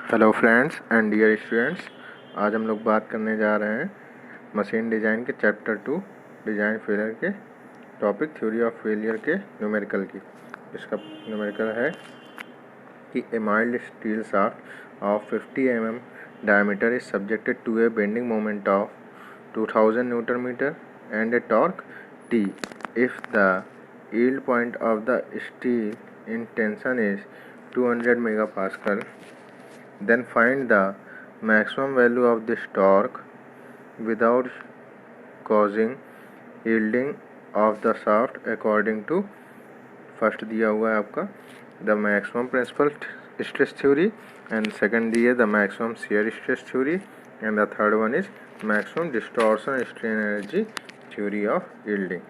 Hello friends and dear students, आज हम लोग बात करने जा रहे हैं मशीन डिज़ाइन के चैप्टर 2 डिज़ाइन फेलियर के टॉपिक थ्योरी ऑफ फेलियर के न्यूमेरिकल की। इसका न्यूमेरिकल है कि a mild steel shaft of 50 mm diameter is subjected to a bending moment of 2000 newton metre and a torque T if the yield point of the steel in tension is 200 megapascal. Then find the maximum value of this torque without causing yielding of the shaft according to first दिया हुआ है आपका the maximum principal stress theory and second दी है the maximum shear stress theory and the third one is maximum distortion strain energy theory of yielding.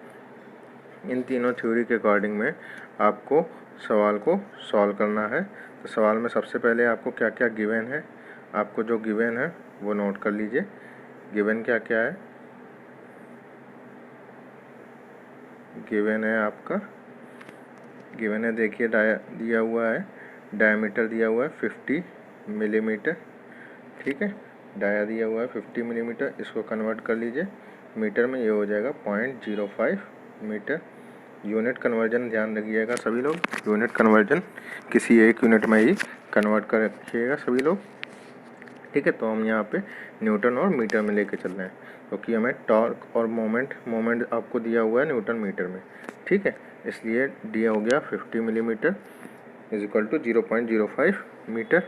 इन तीनों theory के according में आपको सवाल को सॉल्व करना है। तो सवाल में सबसे पहले आपको क्या क्या गिवन है, आपको जो गिवन है वो नोट कर लीजिए। गिवन क्या क्या है, गिवन है आपका गिवन है देखिए दिया हुआ है डायमीटर दिया हुआ है 50 मिलीमीटर, ठीक है। डाया दिया हुआ है 50 मिलीमीटर, इसको कन्वर्ट कर लीजिए मीटर में, ये हो जाएगा 0.05 मीटर। यूनिट कन्वर्जन ध्यान रखिएगा सभी लोग, यूनिट कन्वर्जन किसी एक यूनिट में ही कन्वर्ट कर रखिएगा सभी लोग, ठीक है। तो हम यहाँ पे न्यूटन और मीटर में लेके चल रहे हैं क्योंकि हमें टॉर्क और मोमेंट आपको दिया हुआ है न्यूटन मीटर में, ठीक है। इसलिए दिया हो गया 50 millimetre is equal to 0.05 metre.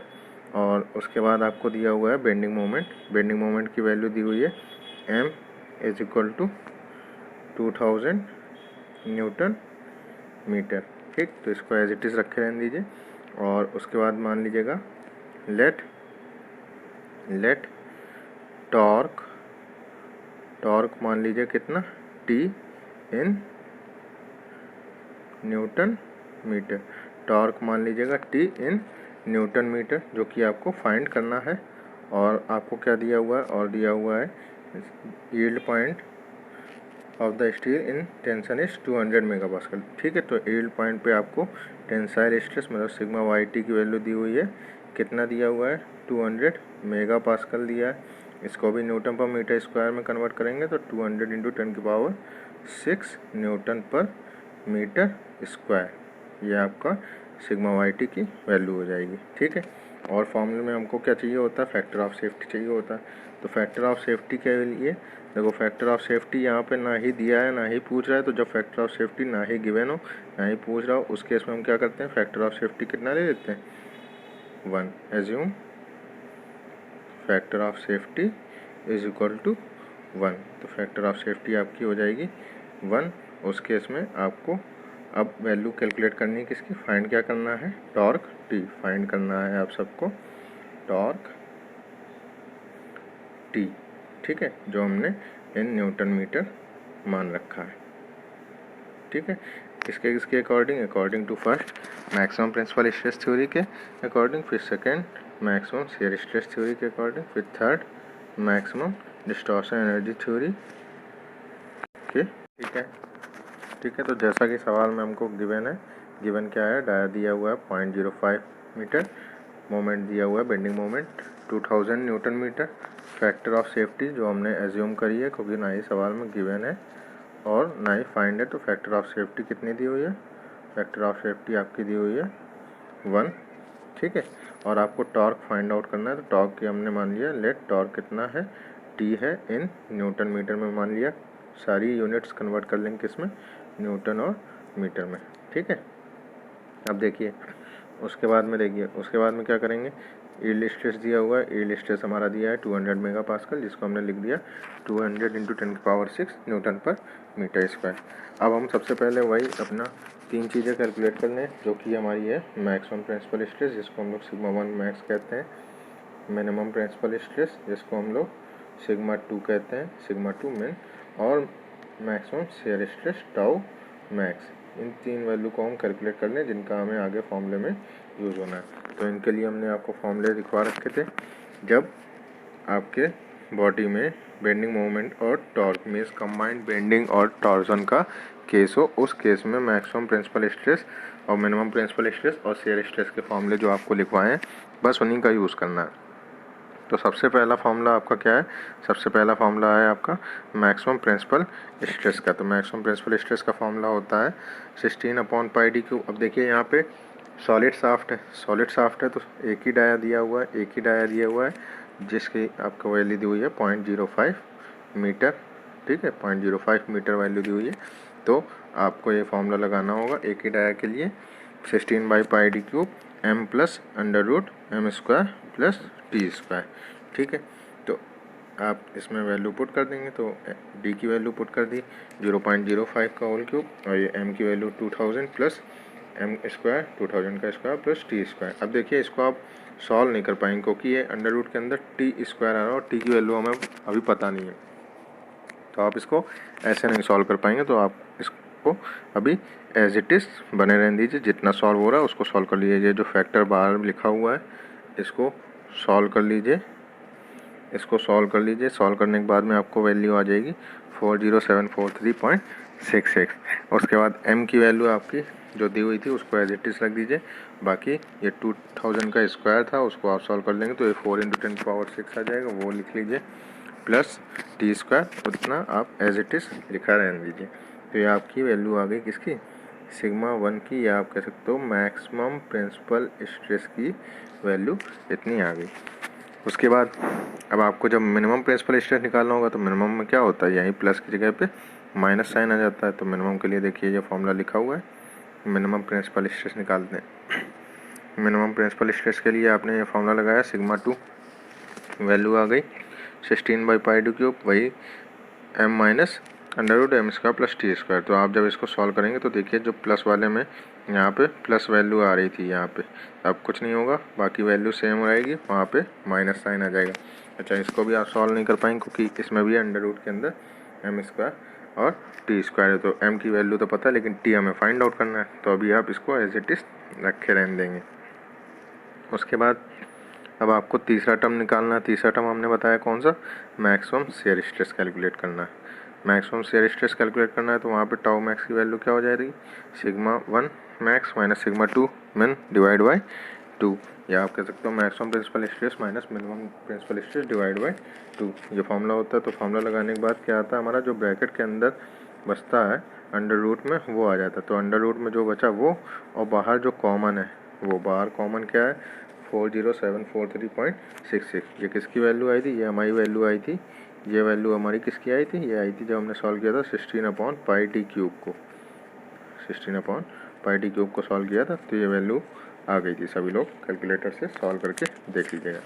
और उसके बाद आपको दिया हुआ है बेंडिंग मोमेंट की वैल्यू दी हुई है m is equal to 2000 newton metre, ठीक। तो इसको एज इट इज़ रखे रहने दीजिए। और उसके बाद मान लीजिएगा लेट टॉर्क मान लीजिए कितना T in newton metre, torque मान लीजिएगा T इन न्यूटन मीटर, जो कि आपको फाइंड करना है। और आपको क्या दिया हुआ है, और दिया हुआ है yield point of the steel in tension is 200 megapascal, ठीक है। तो यील्ड पॉइंट पे आपको टेंसाइल स्ट्रेस मतलब सिग्मा YT की वैल्यू दी हुई है, कितना दिया हुआ है 200 मेगापास्कल दिया है। इसको भी न्यूटन पर मीटर स्क्वायर में कन्वर्ट करेंगे तो 200 इंटू 10⁶ न्यूटन पर मीटर स्क्वायर, ये आपका सिग्मा YT की वैल्यू हो जाएगी, ठीक है। और फॉर्मूले में हमको क्या चाहिए होता है, फैक्टर ऑफ सेफ्टी चाहिए होता है। तो फैक्टर ऑफ सेफ्टी के लिए देखो, फैक्टर ऑफ सेफ्टी यहाँ पे ना ही दिया है ना ही पूछ रहा है। तो जब फैक्टर ऑफ सेफ्टी ना ही गिवन हो ना ही पूछ रहा हो, उस केस में हम क्या करते हैं, फैक्टर ऑफ सेफ्टी कितना ले लेते हैं 1। Assume factor of safety is equal to 1, तो फैक्टर ऑफ सेफ्टी आपकी हो जाएगी 1। उस केस में आपको अब वैल्यू कैलकुलेट करनी है किसकी, फाइंड क्या करना है, टॉर्क T फाइंड करना है आप सबको, टॉर्क T, ठीक है, जो हमने इन न्यूटन मीटर मान रखा है, ठीक है। किसके according to first maximum principal stress theory के अकॉर्डिंग, फिर second maximum shear stress theory के अकॉर्डिंग, फिर third maximum distortion energy theory के, ठीक है। तो जैसा कि सवाल में हमको गिवन क्या है, डाया दिया हुआ है 0.05 मीटर, मोमेंट दिया हुआ है bending moment 2000 newton metre, factor of safety जो हमने एज्यूम करी है क्योंकि ना ही सवाल में गिवन है और ना ही फाइंड है। तो फैक्टर ऑफ सेफ्टी कितनी दी हुई है, फैक्टर ऑफ सेफ्टी आपकी दी हुई है 1, ठीक है। और आपको टॉर्क फाइंड आउट करना है, तो टॉर्क की हमने मान लिया लेट टॉर्क कितना है, T है इन न्यूटन मीटर में मान लिया, सारी यूनिट्स कन्वर्ट कर लेंगे किसमें, न्यूटन और मीटर में, ठीक है। अब देखिए उसके बाद में क्या करेंगे, यील्ड स्ट्रेस दिया हुआ है, यील्ड स्ट्रेस हमारा दिया है 200 मेगापास्कल, जिसको हमने लिख दिया 200 इंटू 10⁶ न्यूटन पर मीटर स्क्वायर। अब हम सबसे पहले वही अपना 3 चीज़ें कैलकुलेट कर लें, जो कि हमारी है मैक्सिमम प्रिंसिपल स्ट्रेस जिसको हम लोग सिग्मा 1 मैक्स कहते हैं, मिनिमम प्रिंसिपल स्ट्रेस जिसको हम लोग सिग्मा 2 कहते हैं, सिग्मा 2 मिन, और maximum shear stress tau max. इन 3 वैल्यू को हम कैलकुलेट कर लें जिनका हमें आगे फॉर्मूले में यूज़ होना है। तो इनके लिए हमने आपको फॉर्मूले दिखवा रखे थे। जब आपके बॉडी में बेंडिंग मोमेंट और टॉर्क मीन्स कंबाइंड बेंडिंग और टॉर्सन का केस हो, उस केस में मैक्सिमम प्रिंसिपल स्ट्रेस और मिनिमम प्रिंसिपल स्ट्रेस और शियर स्ट्रेस के फॉर्मूले जो आपको लिखवाए हैं बस उन्हीं का यूज़ करना है। तो सबसे पहला फॉर्मूला आपका क्या है? सबसे पहला फॉर्मूला है आपका मैक्सिमम प्रिंसिपल स्ट्रेस का। तो मैक्सिमम प्रिंसिपल स्ट्रेस का फॉर्मूला होता है 16/πd3। अब देखिए यहाँ पे सॉलिड शाफ्ट है, सॉलिड शाफ्ट है तो एक ही डाया दिया हुआ है, एक ही डाया दिया हुआ है जिसकी आपको वैल्यू दी हुई है 0.05 मीटर। ठीक है, 0.05 मीटर वैल्यू दी हुई है। तो आपको ये फॉर्मूला लगाना होगा एक ही डाया के लिए 16/πd3 m plus √m² plus t²। ठीक है, तो आप इसमें वैल्यू पुट कर देंगे तो d की वैल्यू पुट कर दी 0.05 का होल क्यूब और ये m की वैल्यू 2000 प्लस m² 2000 का स्क्वायर प्लस t²। अब देखिए इसको आप सॉल्व नहीं कर पाएंगे क्योंकि ये अंडर रूट के अंदर t² आ रहा है और t की वैल्यू हमें अभी पता नहीं है, तो आप इसको ऐसे नहीं सॉल्व कर पाएंगे। तो आप इसको अभी एज इट इज़ बने रहने दीजिए, जितना सॉल्व हो रहा है उसको सॉल्व कर लीजिए। जो फैक्टर बाहर लिखा हुआ है इसको सॉल्व कर लीजिए, इसको सॉल्व कर लीजिए। सॉल्व करने के बाद में आपको वैल्यू आ जाएगी 40743.66। उसके बाद m की वैल्यू आपकी जो दी हुई थी उसको एज इट इज़ रख दीजिए। बाकी ये 2000 का स्क्वायर था उसको आप सॉल्व कर लेंगे तो ये 4 × 10⁻⁶ आ जाएगा, वो लिख लीजिए प्लस t²। उतना आप एज इट इज़ लिखा रहने दीजिए। तो ये आपकी वैल्यू आ गई किसकी? सिग्मा 1 की, या आप कह सकते हो मैक्सिमम प्रिंसिपल स्ट्रेस की वैल्यू इतनी आ गई। उसके बाद अब आपको जब मिनिमम प्रिंसिपल स्ट्रेस निकालना होगा तो मिनिमम में क्या होता है, यहीं प्लस की जगह पे माइनस साइन आ जाता है। तो मिनिमम के लिए देखिए ये फॉर्मूला लिखा हुआ है, मिनिमम प्रिंसिपल स्ट्रेस निकालते हैं। मिनिमम प्रिंसिपल स्ट्रेस के लिए आपने ये फॉर्मूला लगाया सिग्मा 2, वैल्यू आ गई 16/πd3 वही m minus √m² plus t²। तो आप जब इसको सॉल्व करेंगे तो देखिए जो प्लस वाले में यहाँ पे प्लस वैल्यू आ रही थी, यहाँ पे अब कुछ नहीं होगा, बाकी वैल्यू सेम रहेगी, वहाँ पे माइनस साइन आ जाएगा। अच्छा, इसको भी आप सॉल्व नहीं कर पाएंगे क्योंकि इसमें भी अंडर रूट के अंदर m² और t² है। तो m की वैल्यू तो पता है लेकिन t हमें फाइंड आउट करना है, तो अभी आप इसको एज इट इज़ रखे रहने देंगे। उसके बाद अब आपको तीसरा टर्म निकालना है। तीसरा टर्म हमने बताया कौन सा? मैक्सिमम शियर स्ट्रेस कैलकुलेट करना है। मैक्सिमम शियर स्ट्रेस कैलकुलेट करना है तो वहाँ पे टाउ मैक्स की वैल्यू क्या हो जाएगी? सिग्मा 1 मैक्स माइनस सिग्मा 2 मिन डिवाइड बाई 2, या आप कह सकते हो maximum principal stress minus minimum principal stress divide by 2, ये फॉर्मूला होता है। तो फॉर्मूला लगाने के बाद क्या आता है, हमारा जो ब्रैकेट के अंदर बचता है अंडर रूट में वो आ जाता है। तो अंडर रूट में जो बचा वो, और बाहर जो कॉमन है वो, बाहर कॉमन क्या है 40743.66। ये किसकी वैल्यू आई थी? ये हमारी वैल्यू आई थी। ये वैल्यू हमारी किसकी आई थी? ये आई थी जब हमने सॉल्व किया था 16/πd3 को, 16/πd3 को सॉल्व किया था, तो ये वैल्यू आ गई थी। सभी लोग कैलकुलेटर से सॉल्व करके देख लीजिएगा।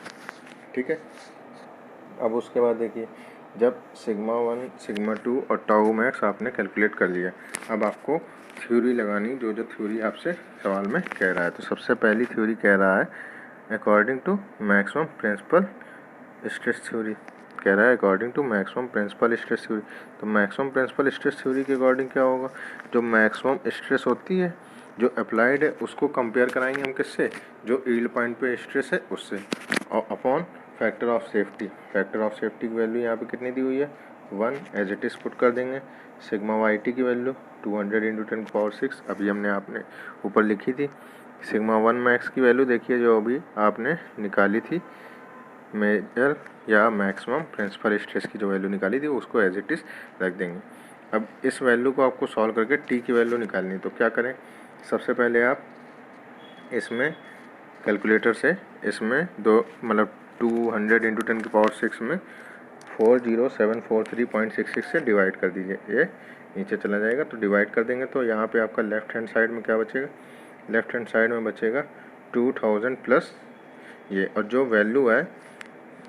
ठीक है, अब उसके बाद देखिए जब सिग्मा 1 सिग्मा 2 और टाउ मैक्स आपने कैलकुलेट कर लिया, अब आपको थ्योरी लगानी, जो जो थ्योरी आपसे सवाल में कह रहा है। तो सबसे पहली थ्योरी कह रहा है according to maximum principal stress theory, कह रहा है according to maximum principal stress theory. तो मैक्सिमम प्रिंसिपल स्ट्रेस थ्योरी के अकॉर्डिंग क्या होगा? जो मैक्सिमम स्ट्रेस होती है जो अप्लाइड है उसको कंपेयर कराएंगे हम किससे? जो यील्ड पॉइंट पे स्ट्रेस है उससे, और upon factor of safety. Factor of safety की वैल्यू यहाँ पे कितनी दी हुई है? 1 एज इट इज़ पुट कर देंगे। सिग्मा वाई टी की वैल्यू 200 × 10⁻⁶, अभी हमने आपने ऊपर लिखी थी। सिग्मा 1 मैक्स की वैल्यू देखिए जो अभी आपने निकाली थी, मेजर या मैक्सिमम प्रिंसिपल स्ट्रेस की जो वैल्यू निकाली थी उसको एज इट इज़ रख देंगे। अब इस वैल्यू को आपको सॉल्व करके टी की वैल्यू निकालनी है। तो क्या करें, सबसे पहले आप इसमें कैलकुलेटर से इसमें 200 × 10⁻⁶ में 40743.66 से डिवाइड कर दीजिए। ये नीचे चला जाएगा तो डिवाइड कर देंगे तो यहाँ पे आपका लेफ्ट हैंड साइड में क्या बचेगा? लेफ्ट हैंड साइड में बचेगा 2000 प्लस ये, और जो वैल्यू है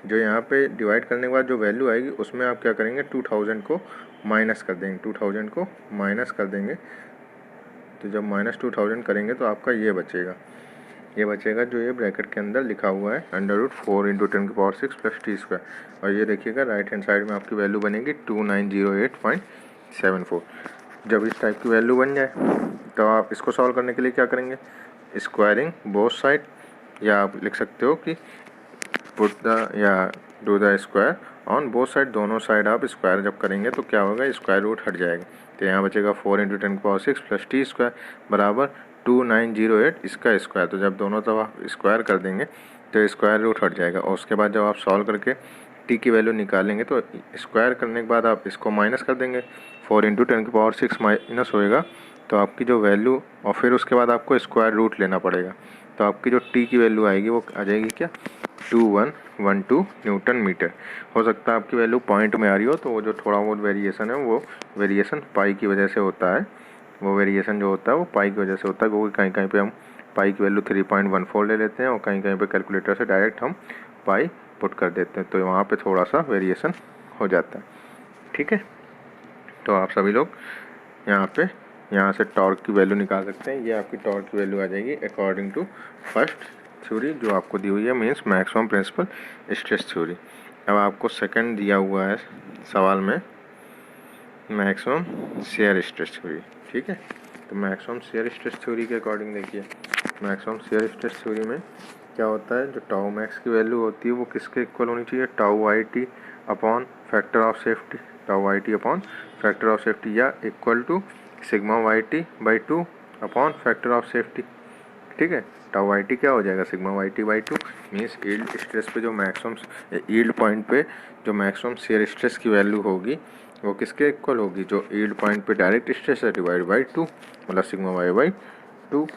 जो यहाँ पे डिवाइड करने के बाद जो वैल्यू आएगी उसमें आप क्या करेंगे? 2000 को माइनस कर देंगे, 2000 को माइनस कर देंगे। तो जब -2000 करेंगे तो आपका ये बचेगा, ये बचेगा जो ये ब्रैकेट के अंदर लिखा हुआ है √4 × 10⁻⁶ प्लस t²। और ये देखिएगा राइट हैंड साइड में आपकी वैल्यू बनेगी 2908.74। जब इस टाइप की वैल्यू बन जाए तो आप इसको सॉल्व करने के लिए क्या करेंगे? स्क्वायरिंग बोथ साइड, या आप लिख सकते हो कि पुट द, या do the square on both side, दोनों साइड आप स्क्वायर जब करेंगे तो क्या होगा, स्क्वायर रूट हट जाएगा। तो यहाँ बचेगा 4 × 10⁻⁶ प्लस टी स्क्वायर बराबर 2908 इसका स्क्वायर। तो जब दोनों तरफ आप स्क्वायर कर देंगे तो स्क्वायर रूट हट जाएगा। और उसके बाद जब आप सॉल्व करके टी की वैल्यू निकालेंगे तो स्क्वायर करने के बाद आप इसको माइनस कर देंगे, 4 × 10⁻⁶ माइनस होएगा तो आपकी जो वैल्यू, और फिर उसके बाद आपको स्क्वायर रूट लेना पड़ेगा। तो आपकी जो टी की वैल्यू आएगी वो आ जाएगी क्या, 2112 न्यूटन मीटर। हो सकता है आपकी वैल्यू पॉइंट में आ रही हो, तो वो जो थोड़ा बहुत वेरिएशन है वो वेरिएशन पाई की वजह से होता है। वो वेरिएशन जो होता है वो पाई की वजह से होता है, क्योंकि कहीं कहीं पे हम पाई की वैल्यू 3.14 ले लेते हैं और कहीं कहीं पे कैलकुलेटर से डायरेक्ट हम पाई पुट कर देते हैं, तो वहाँ पे थोड़ा सा वेरिएशन हो जाता है। ठीक है, तो आप सभी लोग यहाँ से टॉर्क की वैल्यू निकाल सकते हैं। ये आपकी टॉर्क की वैल्यू आ जाएगी अकॉर्डिंग टू फर्स्ट थ्योरी जो आपको दी हुई है, means maximum principal stress theory. अब आपको सेकंड दिया हुआ है सवाल में मैक्सिमम शेयर स्ट्रेस थ्योरी। ठीक है, तो मैक्सिमम शेयर स्ट्रेस थ्योरी के अकॉर्डिंग देखिए, मैक्सिमम शेयर स्ट्रेस थ्योरी में क्या होता है, जो टाउ मैक्स की वैल्यू होती है वो किसके इक्वल होनी चाहिए, tau I T upon factor of safety, tau I T upon factor of safety, या equal to sigma Y T by 2 upon factor of safety. ठीक है, टाउ आई टी क्या हो जाएगा, sigma Y T by 2, means yield stress पे जो maximum yield point पे जो मैक्सिमम शेयर स्ट्रेस की वैल्यू होगी वो किसके इक्वल होगी, जो यील्ड पॉइंट पे डायरेक्ट स्ट्रेस है डिवाइड बाई 2, मतलब सिग्मा वाई बाई 2।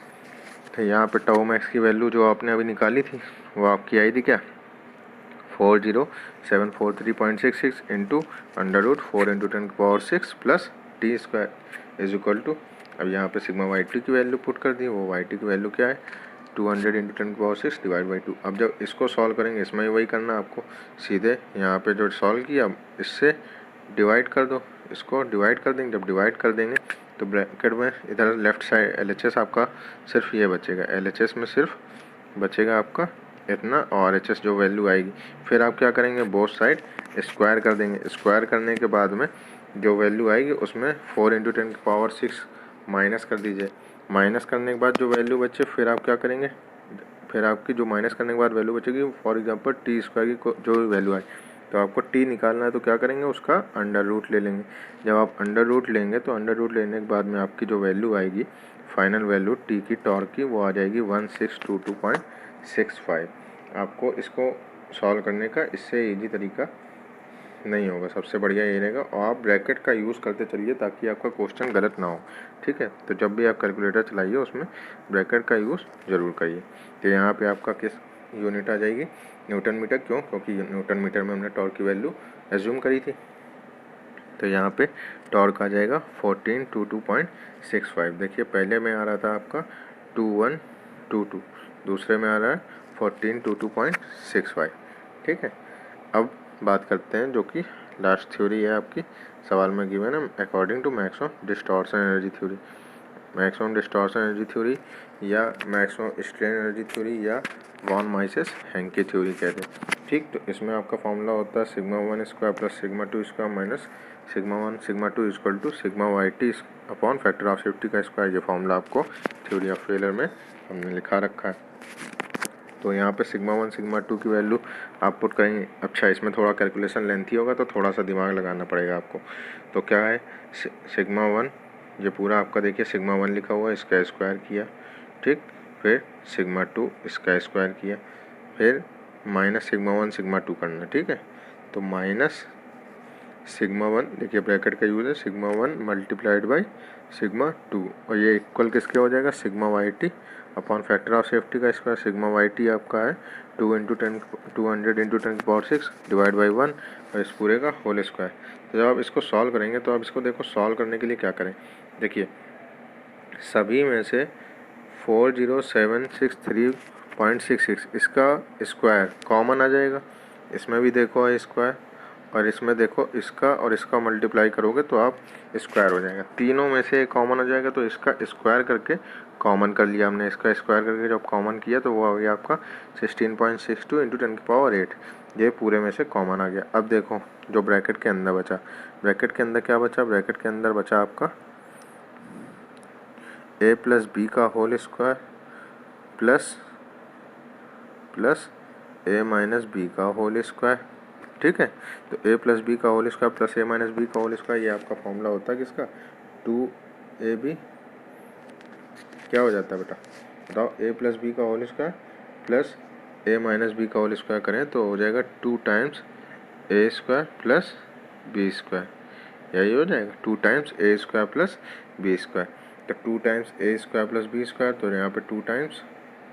तो यहाँ पे टाउ मैक्स की वैल्यू जो आपने अभी निकाली थी वो आपकी आई थी क्या, 40743.66 into √4 × 10⁻⁶ plus T square is equal to, अब यहाँ पे सिग्मा वाई टी की वैल्यू पुट कर दी, वो वाई टी की वैल्यू क्या है, 200 × 10⁻⁶ डिवाइड बाई 2। अब जब इसको सॉल्व करेंगे इसमें ही वही करना आपको, सीधे यहाँ पे जो सॉल्व किया इससे डिवाइड कर दो, इसको डिवाइड कर देंगे। जब डिवाइड कर देंगे तो ब्रैकेट में इधर लेफ्ट साइड LHS आपका सिर्फ ये बचेगा, LHS में सिर्फ बचेगा आपका इतना, और RHS जो वैल्यू आएगी फिर आप क्या करेंगे, बोथ साइड स्क्वायर कर देंगे। स्क्वायर करने के बाद में जो वैल्यू आएगी उसमें 4 × 10⁻⁶ माइनस कर दीजिए। माइनस करने के बाद जो वैल्यू बचे फिर आप क्या करेंगे, फिर आपकी जो माइनस करने के बाद वैल्यू बचेगी, फॉर एग्जांपल टी स्क्वायर की जो वैल्यू आए तो आपको टी निकालना है, तो क्या करेंगे, उसका अंडर रूट ले लेंगे। जब आप अंडर रूट लेंगे तो अंडर रूट लेने के बाद में आपकी जो वैल्यू आएगी फाइनल वैल्यू टी की टॉर्क की वो आ जाएगी 1622.65। आपको इसको सॉल्व करने का इससे ईजी तरीका नहीं होगा, सबसे बढ़िया ये रहेगा। और आप ब्रैकेट का यूज़ करते चलिए ताकि आपका क्वेश्चन गलत ना हो। ठीक है, तो जब भी आप कैलकुलेटर चलाइए उसमें ब्रैकेट का यूज़ ज़रूर करिए। तो यहाँ पे आपका किस यूनिट आ जाएगी, न्यूटन मीटर। क्यों, क्योंकि न्यूटन मीटर में हमने टॉर्क की वैल्यू एज्यूम करी थी। तो यहाँ पे टॉर्क आ जाएगा 1422.65। देखिए पहले में आ रहा था आपका 2122, दूसरे में आ रहा है 1422.65। ठीक है, अब बात करते हैं जो कि लास्ट थ्योरी है आपकी सवाल में गिवन है, according to maximum distortion energy theory. Maximum distortion energy theory या मैक्सिमम स्ट्रेन एनर्जी थ्योरी या वॉन माइसेस हैंके थ्योरी कहते हैं। ठीक, तो इसमें आपका फॉर्मूला होता है σ1 square plus σ2 square minus σ1 σ2 equal to sigma Y T upon factor of safety का स्क्वायर। ये फॉर्मूला आपको थ्योरी ऑफ फेलियर में हमने लिखा रखा है। तो यहाँ पे σ1 σ2 की वैल्यू आप पुट करेंगे। अच्छा, इसमें थोड़ा कैलकुलेशन लेंथी होगा तो थोड़ा सा दिमाग लगाना पड़ेगा आपको। तो क्या है, σ1 ये पूरा आपका देखिए σ1 लिखा हुआ है, इसका स्क्वायर किया। ठीक, फिर σ2 इसका स्क्वायर किया, फिर माइनस σ1 σ2 करना। ठीक है, तो माइनस σ1 देखिए ब्रैकेट का यूज़ है, σ1 मल्टीप्लाइड बाई σ2, और ये इक्वल किसके हो जाएगा, sigma Y T upon factor of safety का स्क्वायर। सिग्मा वाई टी आपका है 200 × 10⁻⁶ डिवाइड बाई 1 और इस पूरे का होल स्क्वायर। तो जब आप इसको सॉल्व करेंगे तो आप इसको देखो, सॉल्व करने के लिए क्या करें, देखिए सभी में से 40763.66 इसका स्क्वायर कॉमन आ जाएगा। इसमें भी देखो है स्क्वायर, और इसमें देखो इसका और इसका मल्टीप्लाई करोगे तो आप स्क्वायर हो जाएगा। तीनों में से एक कॉमन हो जाएगा, तो इसका स्क्वायर करके कॉमन कर लिया हमने। इसका स्क्वायर करके जब कॉमन किया तो वो आ गया आपका 16.62 × 10⁸। ये पूरे में से कॉमन आ गया। अब देखो जो ब्रैकेट के अंदर बचा, ब्रैकेट के अंदर क्या बचा, ब्रैकेट के अंदर बचा आपका a + b का whole square plus a - b का होल स्क्वायर। ठीक है। तो ए प्लस बी का whole square plus A minus B का होल स्क्वायर, ये आपका फॉर्मूला होता है किसका, 2ab क्या हो जाता है बेटा बताओ, ए प्लस बी का whole square plus A minus B का होल स्क्वायर करें तो हो जाएगा 2 टाइम्स ए स्क्वायर प्लस बी स्क्वायर, यही हो जाएगा 2 टाइम्स ए स्क्वायर प्लस बी स्क्वायर। तो 2 टाइम्स ए स्क्वायर प्लस बी स्क्वायर, तो यहाँ पे 2 टाइम्स,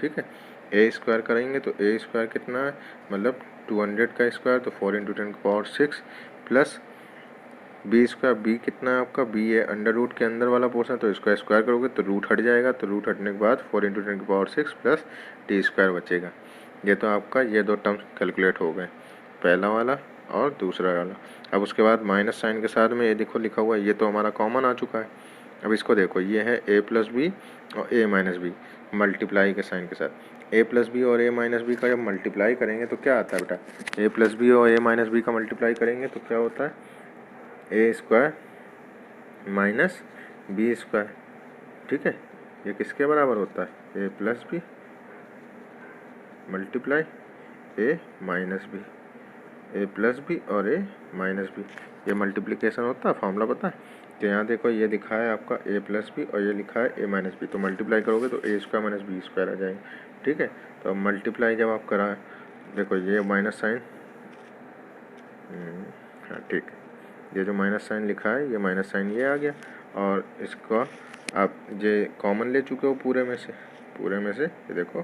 ठीक है। ए स्क्वायर करेंगे तो ए स्क्वायर कितना है, मतलब 200 का स्क्वायर, तो 4 × 10⁻6 प्लस बी स्क्वायर, बी कितना है आपका, बी है अंडर रूट के अंदर वाला पोर्शन, तो इसका स्क्वायर करोगे तो रूट हट जाएगा, तो रूट हटने के बाद 4 × 10⁻6 प्लस टी स्क्वायर बचेगा। ये तो आपका ये दो टर्म्स कैलकुलेट हो गए, पहला वाला और दूसरा वाला। अब उसके बाद माइनस साइन के साथ में ये देखो लिखा हुआ है, ये तो हमारा कॉमन आ चुका है। अब इसको देखो, ये है ए प्लस बी और ए माइनस बी मल्टीप्लाई के साइन के साथ। ए प्लस बी और ए माइनस बी का जब मल्टीप्लाई करेंगे तो क्या आता है बेटा, ए प्लस बी और ए माइनस बी का मल्टीप्लाई करेंगे तो क्या होता है, ए स्क्वायर माइनस बी स्क्वायर, ठीक है। ये किसके बराबर होता है, ए प्लस बी मल्टीप्लाई ए माइनस बी, ए प्लस बी और ए माइनस बी, ये मल्टीप्लिकेशन होता है, फॉर्मूला पता है। तो यहाँ देखो ये लिखा है आपका ए प्लस बी और ये लिखा है ए माइनस बी, तो मल्टीप्लाई करोगे तो ए स्क्वायर माइनस बी स्क्वायर आ जाएगा, ठीक है। तो अब मल्टीप्लाई जब आप कराएं, देखो ये माइनस साइन, हाँ ठीक है, ये जो माइनस साइन लिखा है ये माइनस साइन ये आ गया, और इसको आप ये कॉमन ले चुके हो पूरे में से ये देखो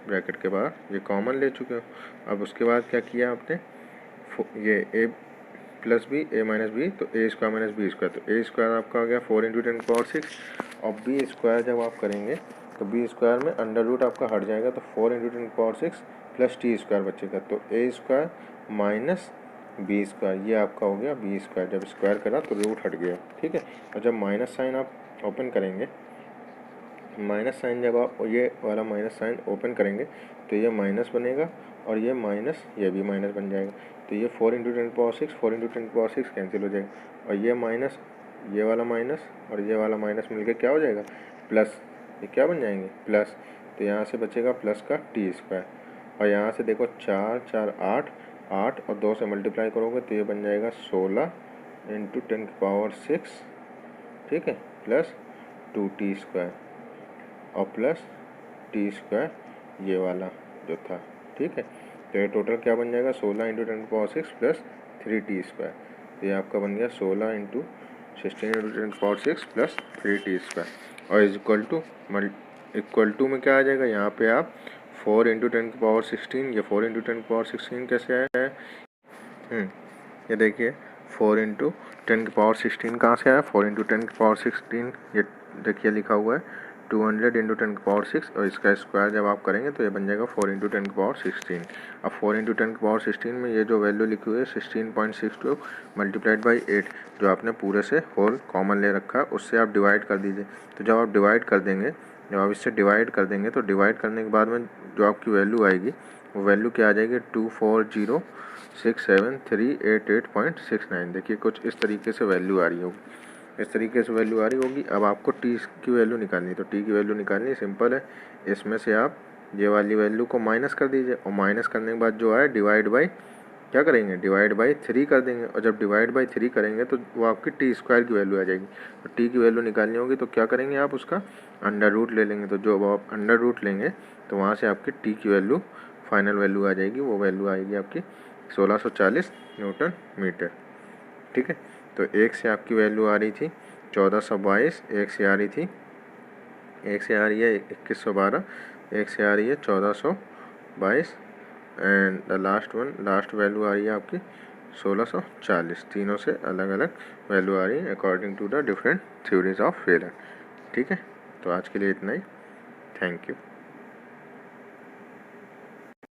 ब्रैकेट के बाहर ये कॉमन ले चुके हो। अब उसके बाद क्या किया आपने, ये ए प्लस बी ए माइनस बी, तो ए स्क्वायर माइनस बी स्क्वायर, तो ए स्क्वायर आपका आ गया 4 × 10⁻6, और बी स्क्वायर जब आप करेंगे तो बी स्क्वायर में अंडर रूट आपका हट जाएगा, तो 4 × 10⁻6 प्लस टी स्क्वायर बचेगा, तो ए स्क्वायर माइनस बी स्क्वायर, ये आपका हो गया बी स्क्वायर। जब स्क्वायर करा तो रूट हट गया, ठीक है। और जब माइनस साइन आप ओपन करेंगे, माइनस साइन जब आप ये वाला माइनस साइन ओपन करेंगे तो ये माइनस बनेगा, और ये माइनस ये भी माइनस बन जाएगा, तो ये 4 × 10⁻6 4 × 10⁻6 कैंसिल हो जाएगा, और ये माइनस ये वाला माइनस और ये वाला माइनस मिलकर क्या हो जाएगा, प्लस, ये क्या बन जाएंगे प्लस, तो यहाँ से बचेगा प्लस का टी स्क्वायर, और यहाँ से देखो 4 4 8 8 और 2 से मल्टीप्लाई करोगे तो ये बन जाएगा 16 × 10⁻6, ठीक है, प्लस 2t स्क्वायर और प्लस टी स्क्वायर ये वाला जो था, ठीक है। तो ये टोटल क्या बन जाएगा, 16 × 10⁻6 प्लस 3t स्क्वायर, तो ये आपका बन गया 16 × 16 × 10⁻6 प्लस 3t स्क्वायर, और इक्वल टू में क्या आ जाएगा, यहाँ पे आप 4 × 10⁻16, ये 4 × 10⁻16 कैसे आया है, ये देखिए 4 × 10⁻16 कहाँ से आया, 4 × 10⁻16 ये देखिए लिखा हुआ है 200 × 10⁻6, और इसका स्क्वायर जब आप करेंगे तो ये बन जाएगा 4 × 10⁻16। अब 4 × 10⁻16 में ये जो वैल्यू लिखी हुई है 16.62 मल्टीप्लाइड बाई 8, जो आपने पूरे से होल कॉमन ले रखा है उससे आप डिवाइड कर दीजिए। तो जब आप डिवाइड कर देंगे, जब आप इससे डिवाइड कर देंगे तो डिवाइड करने के बाद में जो आपकी वैल्यू आएगी वो वैल्यू क्या आ जाएगी, 240673888.69। देखिए कुछ इस तरीके से वैल्यू आ रही होगी, इस तरीके से वैल्यू आ रही होगी। अब आपको टी की वैल्यू निकालनी है, तो टी की वैल्यू निकालनी सिंपल है, इसमें से आप ये वाली वैल्यू को माइनस कर दीजिए, और माइनस करने के बाद जो आए डिवाइड बाई क्या करेंगे, डिवाइड बाई 3 कर देंगे, और जब डिवाइड बाई 3 करेंगे तो वो आपकी टी स्क्वायर की वैल्यू आ जाएगी। तो टी की वैल्यू निकालनी होगी तो क्या करेंगे, आप उसका अंडर रूट ले लेंगे, तो जो आप अंडर रूट लेंगे तो वहाँ से आपकी टी की वैल्यू फाइनल वैल्यू आ जाएगी, वो वैल्यू आएगी आपकी 1640 न्यूटन मीटर, ठीक है। तो एक से आपकी वैल्यू आ रही थी 1422, एक से आ रही थी, एक से आ रही है 2112, एक से आ रही है 1422, एंड द लास्ट वैल्यू आ रही है आपकी 1640। तीनों से अलग अलग वैल्यू आ रही है according to the different theories of failure, ठीक है। तो आज के लिए इतना ही, थैंक यू।